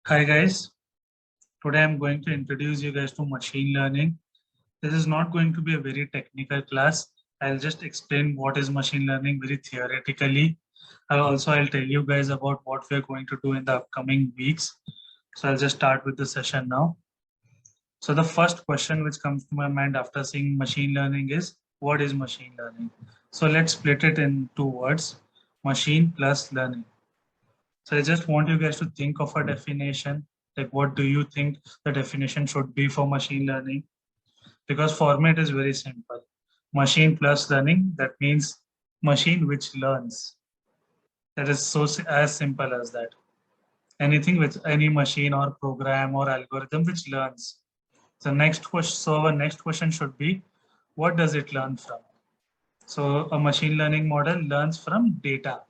Hi guys, today I'm going to introduce you guys to machine learning. This is not going to be a very technical class. I'll just explain what is machine learning very theoretically. I'll tell you guys about what we're going to do in the upcoming weeks. So I'll just start with the session now. So the first question which comes to my mind after seeing machine learning is, what is machine learning? So let's split it in two words, machine plus learning. So I just want you guys to think of a definition. Like, what do you think the definition should be for machine learning? Because for me, it is very simple. Machine plus learning, that means machine which learns. That is as simple as that. Anything with any machine or program or algorithm which learns. So our next question should be, what does it learn from? So a machine learning model learns from data.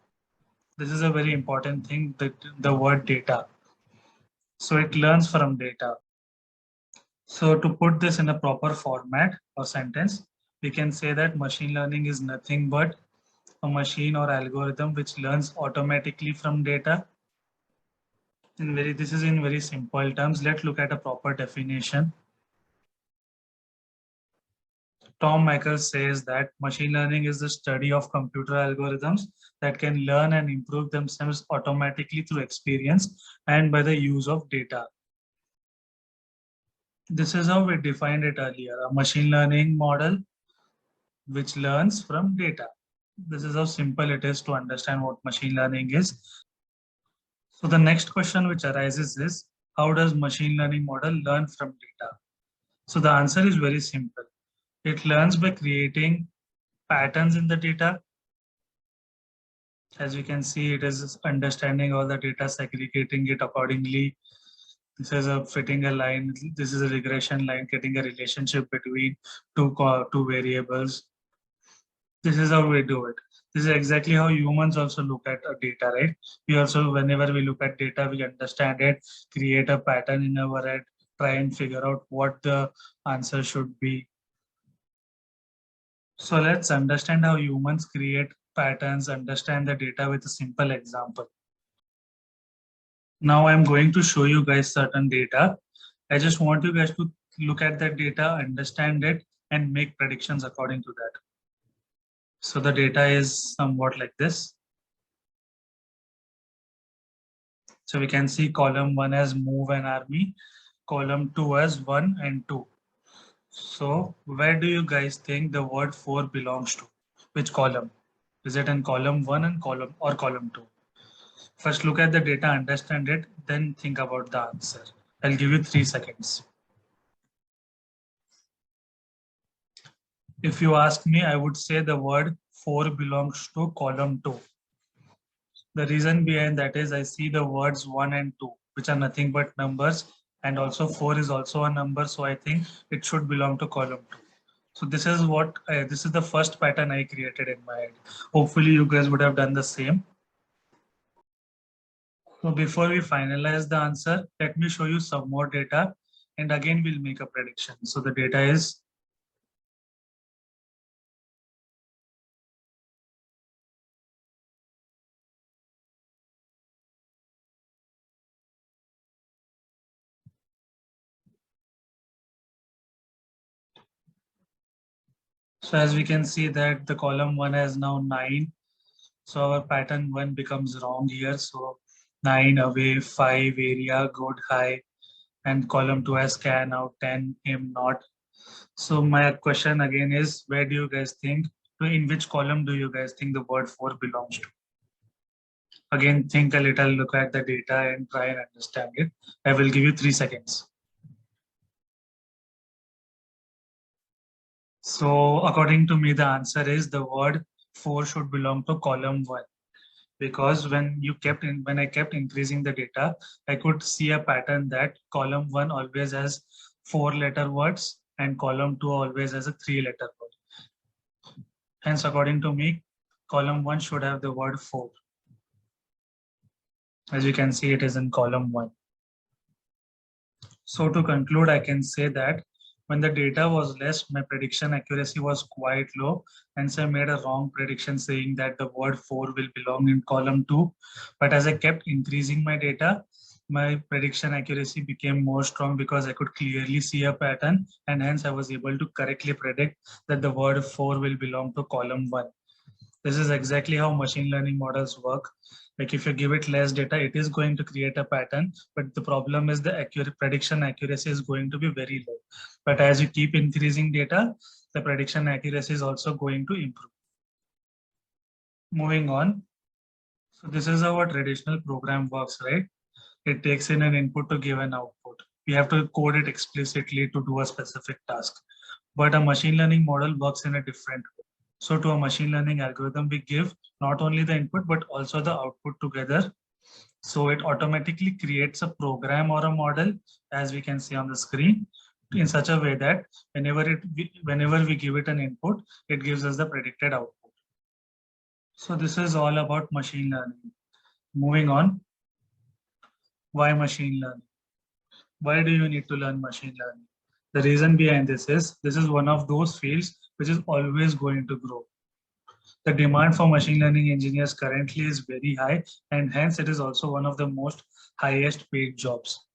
This is a very important thing, the word data. So it learns from data. So to put this in a proper format or sentence, we can say that machine learning is nothing but a machine or algorithm which learns automatically from data. This is in very simple terms. Let's look at a proper definition. Tom Michaels says that machine learning is the study of computer algorithms that can learn and improve themselves automatically through experience and by the use of data. This is how we defined it earlier, a machine learning model which learns from data. This is how simple it is to understand what machine learning is. So the next question which arises is, how does machine learning model learn from data? So the answer is very simple. It learns by creating patterns in the data. As you can see, it is understanding all the data, segregating it accordingly. This is a fitting a line. This is a regression line, getting a relationship between two variables. This is how we do it. This is exactly how humans also look at data, right? We also, whenever we look at data, we understand it, create a pattern in our head, try and figure out what the answer should be. So let's understand how humans create patterns, understand the data with a simple example. Now I'm going to show you guys certain data. I just want you guys to look at that data, understand it, and make predictions according to that. So the data is somewhat like this. So we can see column 1 as move an army, column 2 as 1 and 2. So where do you guys think the word 4 belongs to? Which column? Is it in column 1 and column 2? First look at the data, understand it, then think about the answer. I'll give you 3 seconds. If you ask me, I would say the word 4 belongs to column 2. The reason behind that is I see the words 1 and 2, which are nothing but numbers, and also 4 is also a number, so I think it should belong to column 2. So this is the first pattern I created in my head. Hopefully you guys would have done the same. So before we finalize the answer, let me show you some more data, and again we'll make a prediction. So the data is, so as we can see that the column 1 has now 9. So our pattern 1 becomes wrong here. So 9 away, 5 area, good high, and column 2 has scan out, 10 him not. So my question again is, where do you guys think, in which column do you guys think the word 4 belongs to? Again, think a little, look at the data and try and understand it. I will give you 3 seconds. So according to me, the answer is the word 4 should belong to column 1. Because when I kept increasing the data, I could see a pattern that column 1 always has 4-letter words and column 2 always has a 3-letter word. Hence, according to me, column 1 should have the word 4. As you can see, it is in column 1. So to conclude, I can say that when the data was less, my prediction accuracy was quite low. Hence, I made a wrong prediction saying that the word 4 will belong in column 2. But as I kept increasing my data, my prediction accuracy became more strong because I could clearly see a pattern, and hence I was able to correctly predict that the word 4 will belong to column 1. This is exactly how machine learning models work. Like if you give it less data, it is going to create a pattern, but the problem is the prediction accuracy is going to be very low. But as you keep increasing data, the prediction accuracy is also going to improve. Moving on. So this is how a traditional program works, right? It takes in an input to give an output. We have to code it explicitly to do a specific task. But a machine learning model works in a different way. So to a machine learning algorithm, we give not only the input, but also the output together. So it automatically creates a program or a model, as we can see on the screen, in such a way that whenever we give it an input, it gives us the predicted output. So this is all about machine learning. Moving on, why machine learning? Why do you need to learn machine learning? The reason behind this is one of those fields which is always going to grow. The demand for machine learning engineers currently is very high, and hence it is also one of the most highest paid jobs.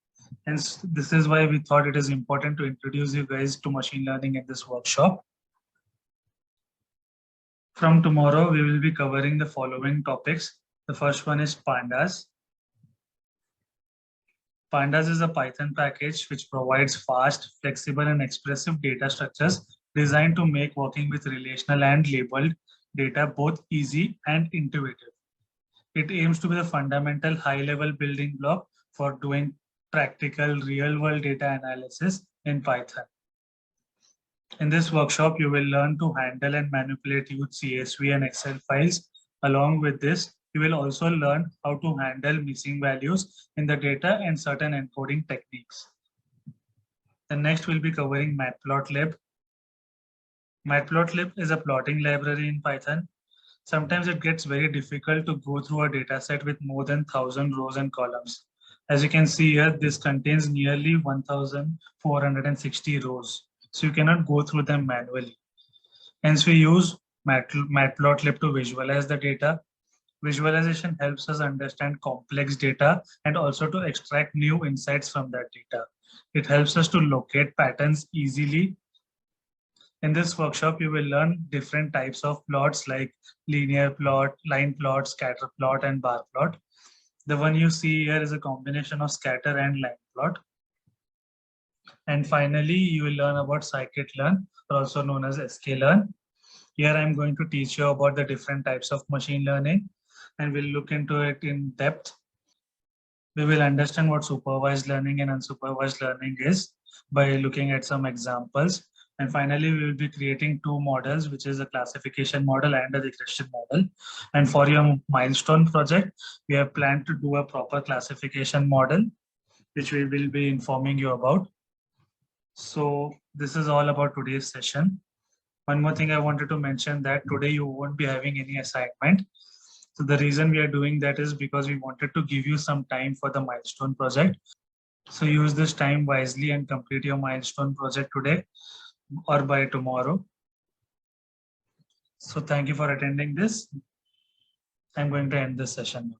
Hence, this is why we thought it is important to introduce you guys to machine learning in this workshop. From tomorrow, we will be covering the following topics. The first one is Pandas. Pandas is a Python package which provides fast, flexible, and expressive data structures designed to make working with relational and labeled data both easy and intuitive. It aims to be the fundamental high-level building block for doing practical real-world data analysis in Python. In this workshop, you will learn to handle and manipulate huge CSV and Excel files. Along with this, you will also learn how to handle missing values in the data and certain encoding techniques. The next will be covering Matplotlib. Matplotlib is a plotting library in Python. Sometimes it gets very difficult to go through a dataset with more than 1,000 rows and columns. As you can see here, this contains nearly 1,460 rows. So you cannot go through them manually. Hence, we use Matplotlib to visualize the data. Visualization helps us understand complex data and also to extract new insights from that data. It helps us to locate patterns easily. In this workshop, you will learn different types of plots like linear plot, line plot, scatter plot, and bar plot. The one you see here is a combination of scatter and line plot. And finally, you will learn about scikit-learn, also known as sklearn. Here I'm going to teach you about the different types of machine learning, and we'll look into it in depth. We will understand what supervised learning and unsupervised learning is by looking at some examples. And finally, we will be creating two models, which is a classification model and a regression model. And for your milestone project, we have planned to do a proper classification model, which we will be informing you about. So this is all about today's session. One more thing I wanted to mention that today you won't be having any assignment. So the reason we are doing that is because we wanted to give you some time for the milestone project. So use this time wisely and complete your milestone project today or by tomorrow. So thank you for attending this. I'm going to end this session now.